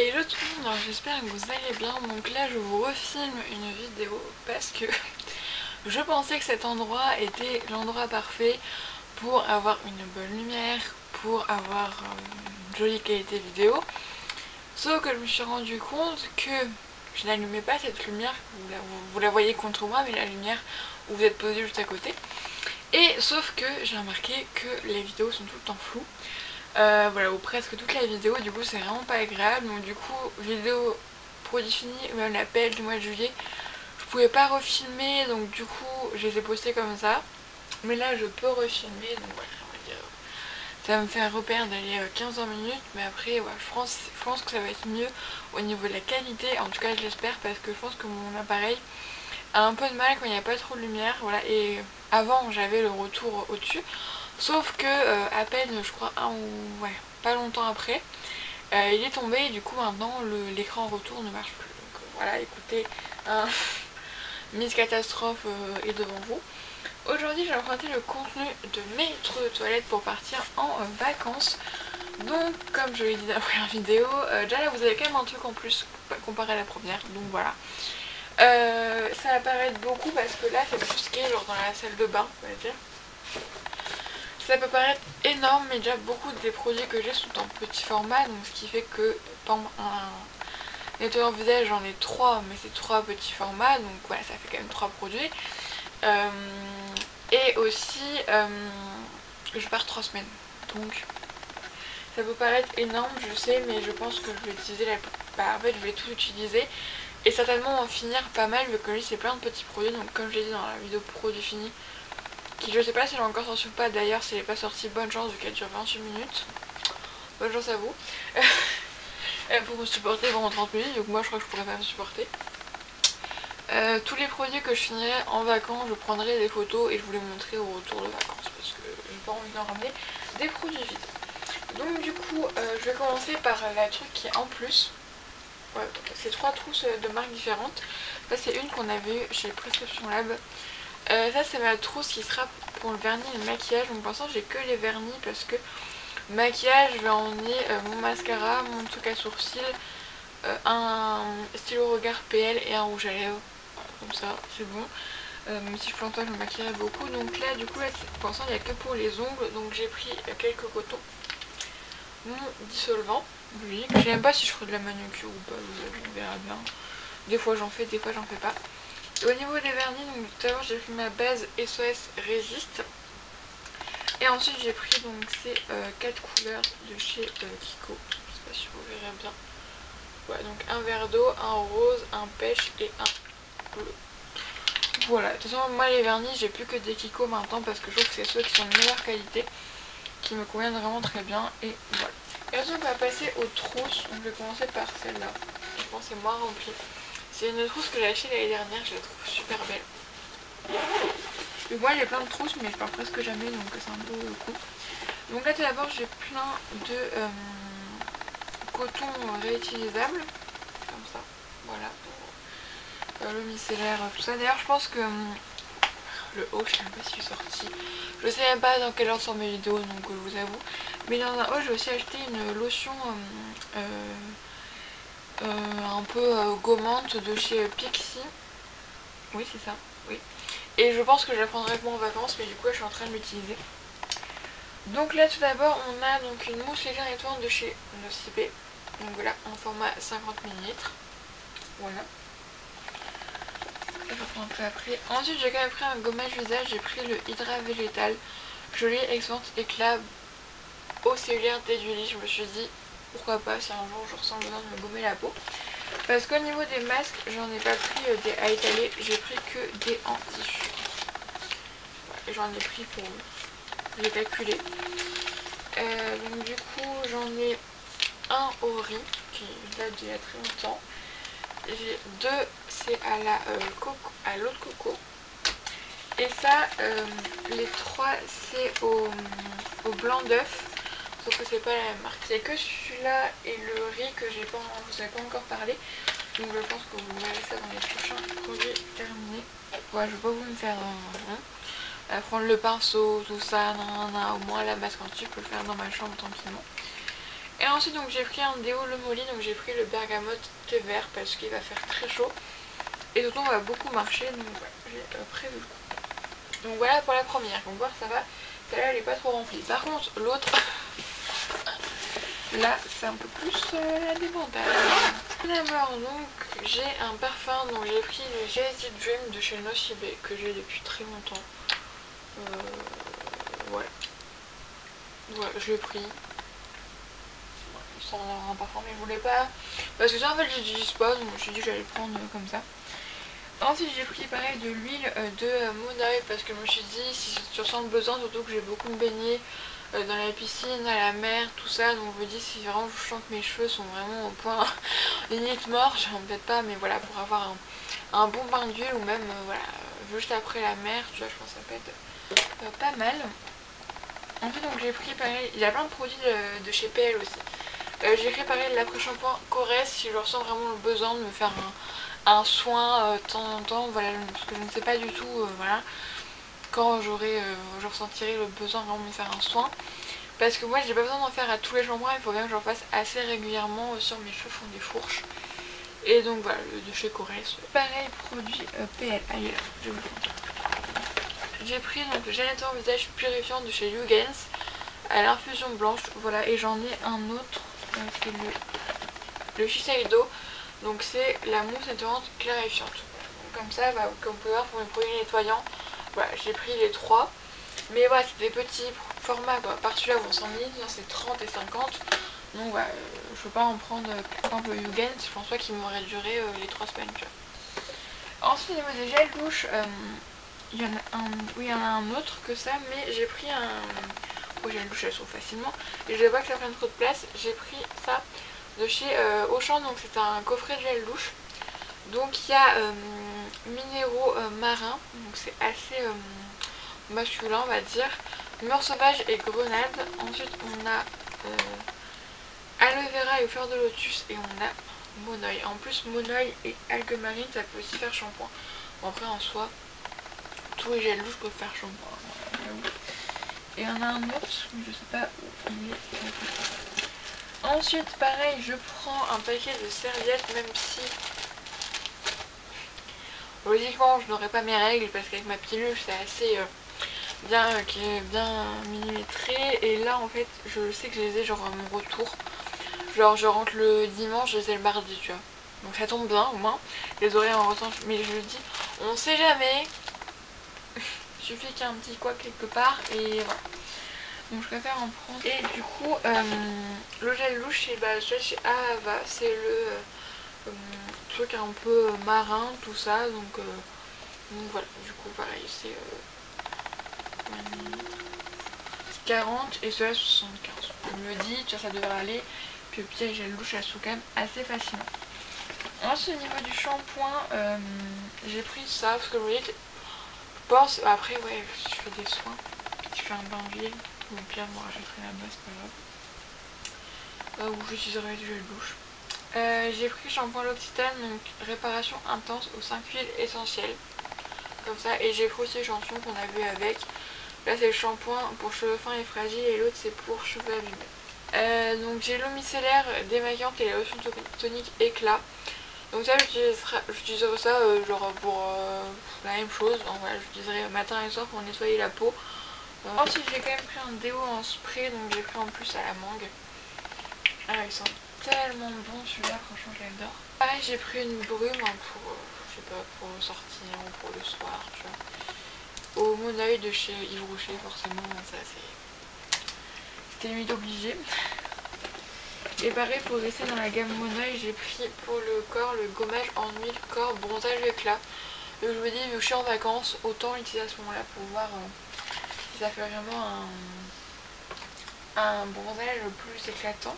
Hello tout le monde, alors j'espère que vous allez bien. Donc là je vous refilme une vidéo parce que je pensais que cet endroit était l'endroit parfait pour avoir une bonne lumière, pour avoir une jolie qualité vidéo. Sauf que je me suis rendu compte que je n'allumais pas cette lumière, vous la voyez contre moi, mais la lumière où vous êtes posé juste à côté. Et sauf que j'ai remarqué que les vidéos sont tout le temps floues. Voilà, ou presque toute la vidéo, du coup c'est vraiment pas agréable. Donc du coup, vidéo produit fini, même l'appel du mois de juillet, je pouvais pas refilmer, donc du coup je les ai postés comme ça. Mais là je peux refilmer, donc voilà, on va dire, ça va me faire repère d'aller 15-20 minutes, mais après voilà, je pense que ça va être mieux au niveau de la qualité, en tout cas je l'espère, parce que je pense que mon appareil a un peu de mal quand il n'y a pas trop de lumière, voilà, et avant j'avais le retour au-dessus. Sauf que à peine, je crois, pas longtemps après, il est tombé et du coup maintenant l'écran retour ne marche plus. Donc voilà, écoutez, Miss Catastrophe est devant vous. Aujourd'hui j'ai emprunté le contenu de mes trous de toilette pour partir en vacances. Donc comme je l'ai dit dans la première vidéo, déjà là vous avez quand même un truc en plus comparé à la première, donc voilà. Ça va paraître beaucoup parce que là c'est tout ce qui est genre dans la salle de bain, on va dire. Ça peut paraître énorme, mais déjà beaucoup des produits que j'ai sont en petit format, donc ce qui fait que par un nettoyant visage j'en ai 3, mais c'est 3 petits formats, donc voilà, ça fait quand même 3 produits. Et aussi, je pars 3 semaines, donc ça peut paraître énorme, je sais, mais je pense que je vais utiliser en fait je vais tout utiliser et certainement en finir pas mal, vu que lui c'est plein de petits produits, donc comme je l'ai dit dans la vidéo produit fini, qui je sais pas si elle est encore sortie ou pas, d'ailleurs si elle n'est pas sortie, bonne chance vu qu'elle dure 28 minutes. Bonne chance à vous. Pour me supporter pendant 30 minutes, donc moi je crois que je pourrais pas me supporter. Tous les produits que je finirai en vacances, je prendrai des photos et je vous les montrerai au retour de vacances parce que j'ai pas envie d'en ramener des produits vides. Donc du coup, je vais commencer par la truc qui est en plus. Ouais, c'est 3 trousses de marques différentes. Ça c'est une qu'on avait eu chez Prescription Lab. Ça c'est ma trousse qui sera pour le vernis et le maquillage. Donc pour l'instant j'ai que les vernis parce que maquillage je vais emmener mon mascara, mon truc à sourcils, un stylo regard PL et un rouge à lèvres. Voilà, comme ça c'est bon. Même si je pense pas que je me maquillerai beaucoup. Donc là du coup là, pour l'instant il n'y a que pour les ongles. Donc j'ai pris quelques cotons. Mon dissolvant. Oui, je sais même pas si je ferai de la manucure ou pas, on verra bien. Des fois j'en fais, des fois j'en fais pas. Et au niveau des vernis, donc tout à l'heure j'ai pris ma base SOS Resist. Et ensuite j'ai pris donc ces 4 couleurs de chez Kiko. Je sais pas si vous verrez bien. Voilà, donc un vert d'eau, un rose, un pêche et un bleu. Voilà, de toute façon moi les vernis j'ai plus que des Kiko maintenant parce que je trouve que c'est ceux qui sont de meilleure qualité, qui me conviennent vraiment très bien. Et voilà. Et ensuite on va passer aux trousses. Donc je vais commencer par celle-là. Je pense que c'est moins rempli. C'est une trousse que j'ai achetée l'année dernière, je la trouve super belle. Et moi j'ai plein de trousses mais je pars presque jamais, donc c'est un peu cool. Donc là tout d'abord j'ai plein de coton réutilisable, comme ça, voilà, pour le micellaire, tout ça. D'ailleurs je pense que le haut, je sais même pas s'il est sorti, je sais même pas dans quel ordre sont mes vidéos, donc je vous avoue. Mais dans un haut j'ai aussi acheté une lotion un peu gommante de chez Pixi. Oui c'est ça, oui. Et je pense que je la prendrai pour en vacances, mais du coup je suis en train de l'utiliser. Donc là tout d'abord on a donc une mousse légère nettoyante de chez Nocibé. Donc voilà, en format 50 ml. Voilà. Je reprends un peu après. Ensuite j'ai quand même pris un gommage visage, j'ai pris le Hydra Végétal. Joli, excellent éclat, eau cellulaire déduit. Je me suis dit pourquoi pas si un jour je ressens besoin de me gommer la peau. Parce qu'au niveau des masques, j'en ai pas pris des à étaler, j'ai pris que des en tissu. Voilà, j'en ai pris pour les calculer. Donc du coup j'en ai un au riz qui date d'il y a très longtemps. J'ai deux, c'est à l'eau de coco. Et ça, les trois, c'est au blanc d'œuf. Sauf que c'est pas la même marque. Il n'y a que celui-là et le riz que je vous ai pas encore parlé. Donc je pense que vous verrez ça dans les prochains produits terminés. Voilà, je vais pas vous me faire prendre le pinceau, tout ça, au moins la masque entière, je peux le faire dans ma chambre tranquillement. Et ensuite donc j'ai pris un déo Le Molly, donc j'ai pris le bergamote thé vert parce qu'il va faire très chaud. Et surtout on va beaucoup marcher, donc voilà, j'ai prévu. Donc voilà pour la première, donc voir ça va. Celle-là elle est pas trop remplie. Par contre l'autre, là c'est un peu plus la débandade. Alors donc j'ai un parfum, donc j'ai pris le Jazzy Dream de chez Nocibe que j'ai depuis très longtemps. Voilà. Voilà, je l'ai pris. Sans un parfum mais je voulais pas. Parce que ça en fait j'utilise pas, donc je me suis dit que j'allais le prendre comme ça. Ensuite j'ai pris pareil de l'huile de Monoeil parce que je me suis dit si tu ressens le besoin, surtout que j'ai beaucoup baigné dans la piscine, à la mer, tout ça, donc je me dis si vraiment je sens que mes cheveux sont vraiment au point limite mort, j'en peut-être pas, mais voilà, pour avoir un bon bain d'huile ou même voilà, juste après la mer, tu vois, je pense que ça peut être pas mal. Ensuite donc j'ai pris pareil, il y a plein de produits de chez PL aussi. J'ai pris pareil l'après-shampoing Corès si je ressens vraiment le besoin de me faire un soin de temps en temps, voilà, parce que je ne sais pas du tout, voilà, quand je ressentirai le besoin vraiment de me faire un soin. Parce que moi j'ai pas besoin d'en faire à tous les shampoings, il faut bien que j'en fasse assez régulièrement, sur mes cheveux font des fourches. Et donc voilà, de chez Corès. Pareil, produit PL, allez là, je vais vous montrer. J'ai pris donc le gel nettoyant visage purifiant de chez Yugens à l'infusion blanche, voilà, et j'en ai un autre, c'est le Shiseido, donc c'est la mousse nettoyante clarifiante. Donc, comme ça, bah, comme vous pouvez voir pour mes produits nettoyants, voilà, j'ai pris les trois. Mais voilà, c'est des petits formats quoi. Par celui-là, bon, 100 ml, c'est 30 et 50. Donc voilà, je peux pas en prendre, par exemple, le Yugen, je pense pas qu'il m'aurait duré les 3 semaines, tu vois. Ensuite, au niveau des gels douche, il y en a un, oui, il y en a un autre que ça, mais j'ai pris un... Oh, gel douche, elles sont facilement. Et je veux pas que ça prenne trop de place, j'ai pris ça de chez Auchan, donc c'est un coffret de gel douche. Donc il y a minéraux marins, donc c'est assez masculin on va dire, mûre sauvage et grenade. Ensuite on a aloe vera et fleur de lotus et on a monoeil. En plus monoeil et algues marines ça peut aussi faire shampoing. Bon, après en soi tous les gels douche peuvent faire shampoing. Et on a un autre, mais je sais pas où il est. Ensuite pareil je prends un paquet de serviettes, même si logiquement je n'aurai pas mes règles parce qu'avec ma pilule c'est assez qui est bien millimétré. Et là en fait je sais que je les ai genre à mon retour. Genre je rentre le dimanche, je les ai le mardi, tu vois. Donc ça tombe bien au moins. Les aurais en retour. Mais je dis, on sait jamais. Il suffit qu'il y ait un petit quoi quelque part et voilà. Donc je préfère en prendre. Et du coup, le gel douche chez Ahava, c'est le truc un peu marin, tout ça. Donc voilà, du coup pareil, c'est 40 et cela 75. Je me dis, tu vois, ça devrait aller. Puis au pire, j'ai le douche à sous quand même assez facilement. Ensuite, au niveau du shampoing, j'ai pris ça parce que vous voyez que je pense, après, ouais, si je fais des soins, si je fais un bain d'huile, ou au pire, moi, j'achèterai la base, c'est pas grave. Ou j'utiliserai du gel douche. J'ai pris shampoing L'Occitane, donc réparation intense aux 5 huiles essentielles. Comme ça, et j'ai pris aussi l'échantillon qu'on a vu avec. Là c'est le shampoing pour cheveux fins et fragiles et l'autre c'est pour cheveux abîmés. Donc j'ai l'eau micellaire démaquillante et la lotion tonique éclat. Donc ça j'utiliserai ça genre pour la même chose. Donc voilà, j'utiliserai matin et soir pour nettoyer la peau. Ensuite j'ai quand même pris un déo en spray, donc j'ai pris en plus à la mangue. Ah ils sont tellement bons celui-là, franchement je l'adore. Pareil j'ai pris une brume pour, je sais pas, pour sortir ou pour le soir, tu vois. Au Monoeil de chez Yves Rocher, forcément, ça c'était limite obligé. Et pareil, pour rester dans la gamme Monoeil, j'ai pris pour le corps le gommage en huile corps bronzage éclat. Donc je me dis, vu que je suis en vacances, autant l'utiliser à ce moment-là pour voir si ça fait vraiment un bronzage plus éclatant.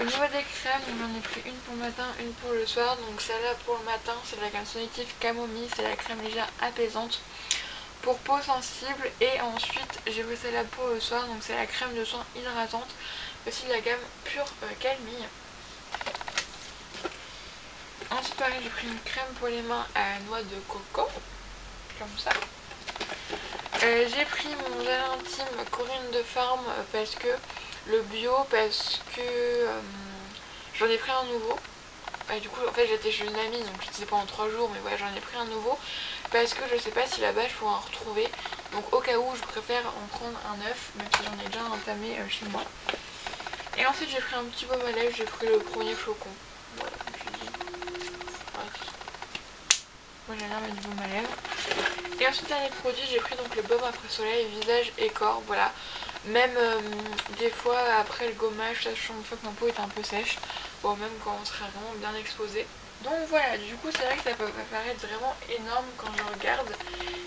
Au niveau des crèmes, j'en ai pris une pour le matin, une pour le soir. Donc celle-là pour le matin, c'est de la gamme Sonitive Camomille, c'est la crème légère apaisante pour peau sensible. Et ensuite j'ai pris celle-là pour le soir, donc c'est la crème de soin hydratante, aussi de la gamme Pure Calmille. Ensuite pareil, j'ai pris une crème pour les mains à noix de coco, comme ça. J'ai pris mon gel intime Corinne de Farm parce que le bio parce que j'en ai pris un nouveau. Et du coup en fait j'étais chez une amie donc je disais pendant 3 jours, mais ouais j'en ai pris un nouveau parce que je sais pas si là-bas je pourrais en retrouver, donc au cas où je préfère en prendre un neuf même si j'en ai déjà entamé chez moi. Et ensuite j'ai pris un petit baume à lèvres, j'ai pris le premier flocon. Voilà, comme je dis. Ouais. Moi j'aime bien mettre du baume à lèvres. Et ensuite dernier produit, j'ai pris donc le baume après soleil visage et corps, voilà. Même des fois après le gommage, sachant une fois que ma peau est un peu sèche, bon même quand on serait vraiment bien exposé. Donc voilà, du coup c'est vrai que ça peut paraître vraiment énorme quand je regarde,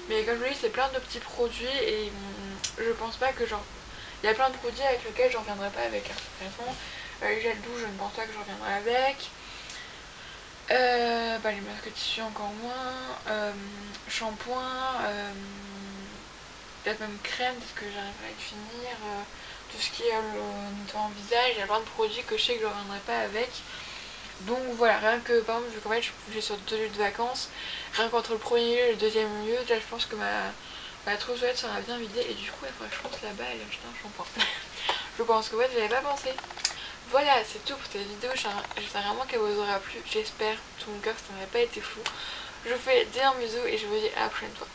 mais comme je vous dis c'est plein de petits produits et je pense pas que genre... Il y a plein de produits avec lesquels je reviendrai pas avec. Honnêtement, les gels douche je ne pense pas que je reviendrai avec. Les masques tissu encore moins. Shampoing, peut-être même crème parce que j'arriverai à le finir. Tout ce qui est le nettoyant visage, il y a plein de produits que je sais que je ne reviendrai pas avec. Donc voilà, rien que par exemple vu qu'en fait je suis sur 2 lieux de vacances, rien qu'entre le premier lieu et le deuxième lieu, déjà je pense que ma trousse toilette sera bien vidée et du coup il faudrait que je pense là-bas aller acheter un shampoing. Je pense que ouais, j'avais pas pensé. Voilà, c'est tout pour cette vidéo, j'espère vraiment qu'elle vous aura plu, j'espère tout mon cœur que ça n'aurait pas été fou. Je vous fais d'énormes bisous et je vous dis à la prochaine fois.